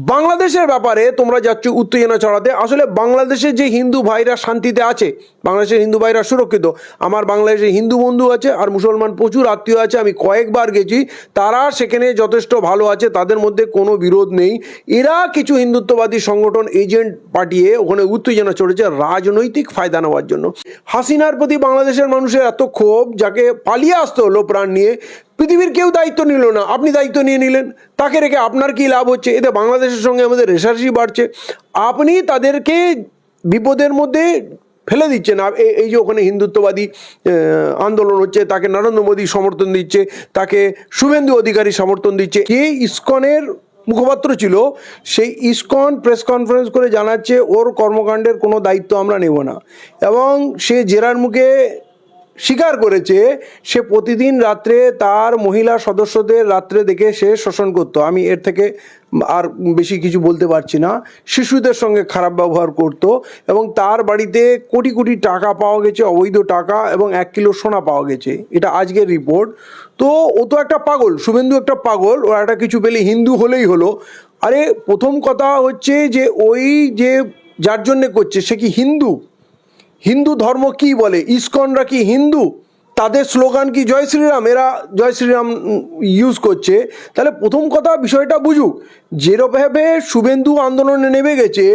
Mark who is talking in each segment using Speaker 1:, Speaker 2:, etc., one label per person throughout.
Speaker 1: বাংলাদেশের ব্যাপারে তোমরা যাচ্ছ উত্তেজনা ছড়াতে। আসলে বাংলাদেশের যে হিন্দু ভাইরা শান্তিতে আছে, বাংলাদেশের হিন্দু ভাইরা সুরক্ষিত। আমার বাংলাদেশে হিন্দু বন্ধু আছে আর মুসলমান প্রচুর আত্মীয় আছে, আমি কয়েকবার গেছি, তারা সেখানে যথেষ্ট ভালো আছে, তাদের মধ্যে কোনো বিরোধ নেই। এরা কিছু হিন্দুত্ববাদী সংগঠন এজেন্ট পাঠিয়ে ওখানে উত্তেজনা ছড়েছে রাজনৈতিক ফায়দা নেওয়ার জন্য। হাসিনার প্রতি বাংলাদেশের মানুষের এত ক্ষোভ, যাকে পালিয়ে আসতে হলো প্রাণ নিয়ে, পৃথিবীর কেউ দায়িত্ব নিল না, আপনি দায়িত্ব নিয়ে নিলেন। তাকে রেখে আপনার কি লাভ হচ্ছে? এতে বাংলাদেশের সঙ্গে আমাদের রেশারেশি বাড়ছে। আপনি তাদেরকে বিপদের মধ্যে ফেলে দিচ্ছেন। এই যে ওখানে হিন্দুত্ববাদী আন্দোলন হচ্ছে, তাকে নরেন্দ্র মোদী সমর্থন দিচ্ছে, তাকে শুভেন্দু অধিকারী সমর্থন দিচ্ছে। কে ইসকনের মুখপাত্র ছিল, সেই ইসকন প্রেস কনফারেন্স করে জানাচ্ছে ওর কর্মকাণ্ডের কোনো দায়িত্ব আমরা নেব না, এবং সে জেরার মুখে স্বীকার করেছে সে প্রতিদিন রাত্রে তার মহিলা সদস্যদের রাত্রে দেখে সে শোষণ করতো। আমি এর থেকে আর বেশি কিছু বলতে পারছি না। শিশুদের সঙ্গে খারাপ ব্যবহার করত, এবং তার বাড়িতে কোটি কোটি টাকা পাওয়া গেছে, অবৈধ টাকা, এবং 1 কিলো সোনা পাওয়া গেছে। এটা আজকের রিপোর্ট। তো ও তো একটা পাগল, শুভেন্দু একটা পাগল, ও একটা কিছু পেলে হিন্দু হলেই হলো। আরে প্রথম কথা হচ্ছে যে ওই যে যার জন্যে করছে সে কি হিন্দু? হিন্দু ধর্ম কি বলে? ইসকনরা কি হিন্দু? তাদের স্লোগান কি জয় শ্রীরাম? এরা জয় শ্রীরাম ইউজ করছে। তাহলে প্রথম কথা বিষয়টা বুঝুক। যেভাবে শুভেন্দু আন্দোলনে নেমে গেছে,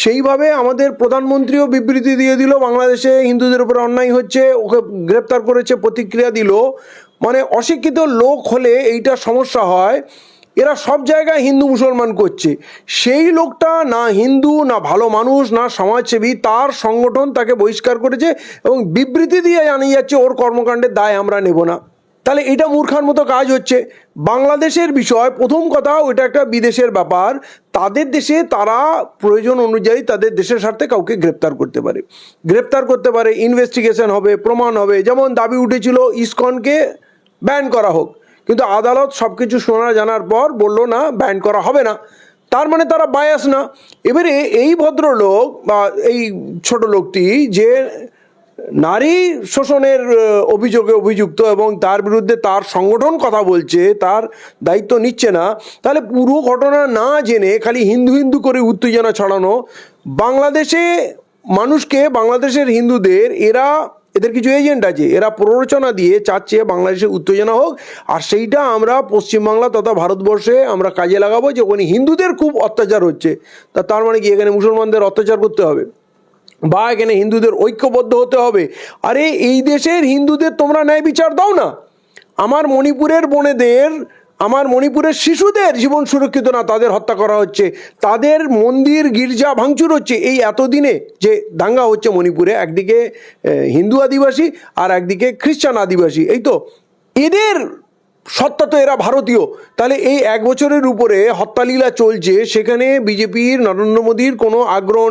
Speaker 1: সেইভাবে আমাদের প্রধানমন্ত্রীও বিবৃতি দিয়ে দিল বাংলাদেশে হিন্দুদের উপর অন্যায় হচ্ছে, ওকে গ্রেপ্তার করেছে, প্রতিক্রিয়া দিল। মানে অশিক্ষিত লোক হলে এইটা সমস্যা হয়। এরা সব জায়গায় হিন্দু মুসলমান করছে। সেই লোকটা না হিন্দু, না ভালো মানুষ, না সমাজসেবী, তার সংগঠন তাকে বহিষ্কার করেছে এবং বিবৃতি দিয়ে জানিয়ে যাচ্ছে ওর কর্মকাণ্ডের দায় আমরা নেব না। তাহলে এটা মূর্খার মতো কাজ হচ্ছে। বাংলাদেশের বিষয় প্রথম কথা, ওইটা একটা বিদেশের ব্যাপার। তাদের দেশে তারা প্রয়োজন অনুযায়ী তাদের দেশের স্বার্থে কাউকে গ্রেপ্তার করতে পারে, ইনভেস্টিগেশন হবে, প্রমাণ হবে। যেমন দাবি উঠেছিল ইসকনকে ব্যান করা হোক, কিন্তু আদালত সব কিছু শোনা জানার পর বললো না, ব্যান করা হবে না। তার মানে তারা বায়াস না। এবারে এই ভদ্রলোক বা এই ছোট লোকটি যে নারী শোষণের অভিযোগে অভিযুক্ত এবং তার বিরুদ্ধে তার সংগঠন কথা বলছে, তার দায়িত্ব নিচ্ছে না, তাহলে পুরো ঘটনা না জেনে খালি হিন্দু হিন্দু করে উত্তেজনা ছড়ানো। বাংলাদেশে মানুষকে, বাংলাদেশের হিন্দুদের, এদের কিছু এজেন্ট আছে, এরা প্ররোচনা দিয়ে চাচ্ছে বাংলাদেশে উত্তেজনা হোক, আর সেইটা আমরা পশ্চিমবাংলা তথা ভারতবর্ষে আমরা কাজে লাগাবো যে ওখানে হিন্দুদের খুব অত্যাচার হচ্ছে। তার মানে কি এখানে মুসলমানদের অত্যাচার করতে হবে, বা এখানে হিন্দুদের ঐক্যবদ্ধ হতে হবে? আরে এই দেশের হিন্দুদের তোমরা ন্যায় বিচার দাও না। আমার মণিপুরের বোনেদের, আমার মণিপুরের শিশুদের জীবন সুরক্ষিত না, তাদের হত্যা করা হচ্ছে, তাদের মন্দির গির্জা ভাঙচুর হচ্ছে। এই এতদিনে যে দাঙ্গা হচ্ছে মণিপুরে, একদিকে হিন্দু আদিবাসী আর একদিকে খ্রিস্টান আদিবাসী, এই তো এদের সত্তা তো এরা ভারতীয়। তাহলে এই 1 বছরের উপরে হত্যালীলা চলছে, সেখানে বিজেপির নরেন্দ্র মোদীর কোনো আগ্রহ